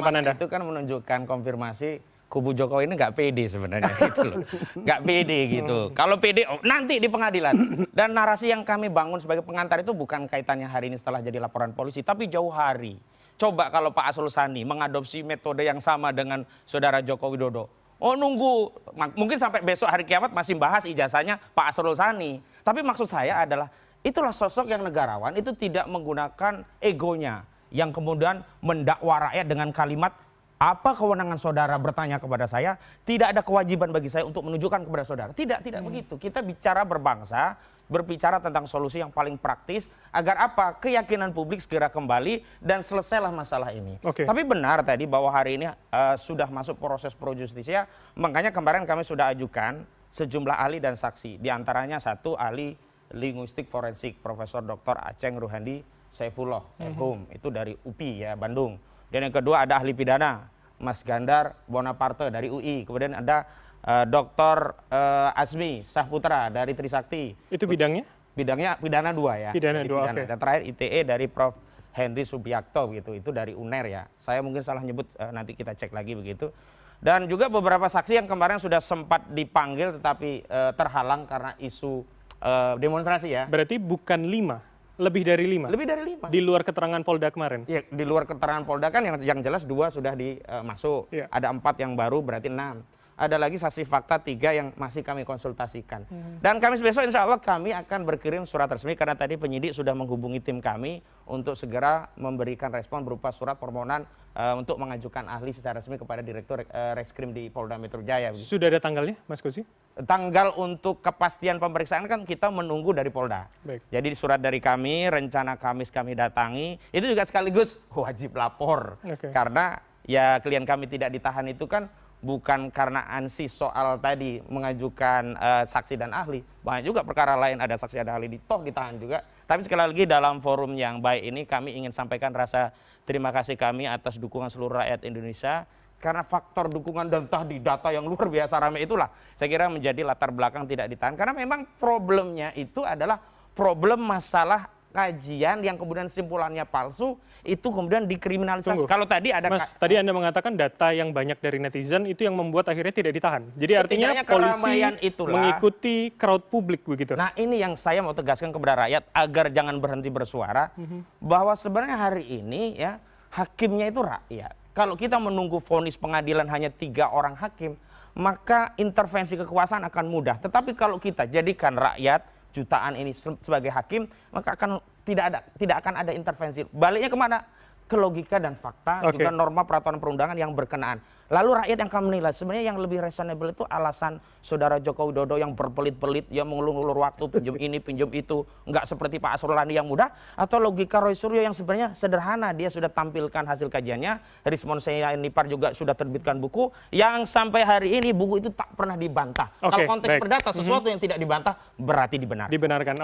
Anda? Itu kan menunjukkan konfirmasi kubu Jokowi ini nggak pede sebenarnya gitu loh. Nggak pede gitu. Kalau pede nanti di pengadilan. Dan narasi yang kami bangun sebagai pengantar itu bukan kaitannya hari ini setelah jadi laporan polisi, tapi jauh hari. Coba kalau Pak Arsul Sani mengadopsi metode yang sama dengan saudara Joko Widodo. Oh nunggu, mungkin sampai besok hari kiamat masih bahas ijazahnya Pak Arsul Sani. Tapi maksud saya adalah itulah sosok yang negarawan itu tidak menggunakan egonya yang kemudian mendakwa rakyat dengan kalimat apa kewenangan saudara bertanya kepada saya, tidak ada kewajiban bagi saya untuk menunjukkan kepada saudara. Tidak begitu. Kita bicara berbangsa, berbicara tentang solusi yang paling praktis agar apa? Keyakinan publik segera kembali dan selesailah masalah ini. Tapi benar tadi bahwa hari ini sudah masuk proses pro justisia, makanya kemarin kami sudah ajukan sejumlah ahli dan saksi. Di antaranya satu ahli linguistik forensik Profesor Dr. Aceng Ruhandi Saifullah, MHum, itu dari UPI ya, Bandung. Dan yang kedua ada ahli pidana, Mas Gandar Bonaparte dari UI. Kemudian ada Dr. Azmi Sahputra dari Trisakti. Itu bidangnya? Bidangnya pidana 2 ya. Pidana 2, oke. Dan terakhir ITE dari Prof. Henry Subiakto gitu, itu dari UNER ya. Saya mungkin salah nyebut, nanti kita cek lagi begitu. Dan juga beberapa saksi yang kemarin sudah sempat dipanggil tetapi terhalang karena isu demonstrasi ya. Berarti bukan 5? Lebih dari 5? Lebih dari 5. Di luar keterangan Polda kemarin? Ya, di luar keterangan Polda kan yang jelas 2 sudah masuk. Ya. Ada 4 yang baru berarti 6. Ada lagi saksi fakta 3 yang masih kami konsultasikan. Dan Kamis besok insya Allah kami akan berkirim surat resmi karena tadi penyidik sudah menghubungi tim kami untuk segera memberikan respon berupa surat permohonan untuk mengajukan ahli secara resmi kepada Direktur Reskrim di Polda Metro Jaya. Sudah ada tanggalnya, Mas Kozi? Tanggal untuk kepastian pemeriksaan kan kita menunggu dari Polda. Baik. Jadi surat dari kami, rencana Kamis kami datangi, itu juga sekaligus wajib lapor. Karena ya klien kami tidak ditahan itu kan bukan karena ansi soal tadi mengajukan saksi dan ahli. Banyak juga perkara lain ada saksi ada ahli ditahan juga. Tapi sekali lagi dalam forum yang baik ini kami ingin sampaikan rasa terima kasih kami atas dukungan seluruh rakyat Indonesia. Karena faktor dukungan dan tadi data yang luar biasa ramai itulah saya kira menjadi latar belakang tidak ditahan. Karena memang problemnya itu adalah problem masalah kajian yang kemudian simpulannya palsu itu kemudian dikriminalisasi. Kalau tadi ada Mas, tadi Anda mengatakan data yang banyak dari netizen itu yang membuat akhirnya tidak ditahan. Jadi artinya polisi mengikuti crowd publik begitu. Nah, ini yang saya mau tegaskan kepada rakyat agar jangan berhenti bersuara bahwa sebenarnya hari ini ya hakimnya itu rakyat. Kalau kita menunggu vonis pengadilan hanya 3 orang hakim, maka intervensi kekuasaan akan mudah. Tetapi kalau kita jadikan rakyat jutaan ini sebagai hakim, maka tidak akan ada intervensi. Baliknya kemana? Ke logika dan fakta, juga norma peraturan perundangan yang berkenaan. Lalu rakyat yang akan menilai, sebenarnya yang lebih reasonable itu alasan saudara Joko Widodo yang berpelit-pelit, yang mengulur-ulur waktu, pinjam ini, pinjam itu, nggak seperti Pak Arsul Sani yang mudah, atau logika Roy Suryo yang sebenarnya sederhana, dia sudah tampilkan hasil kajiannya, Rismon Nipar juga sudah terbitkan buku, yang sampai hari ini buku itu tak pernah dibantah. Kalau konteks perdata, sesuatu yang tidak dibantah berarti dibenarkan.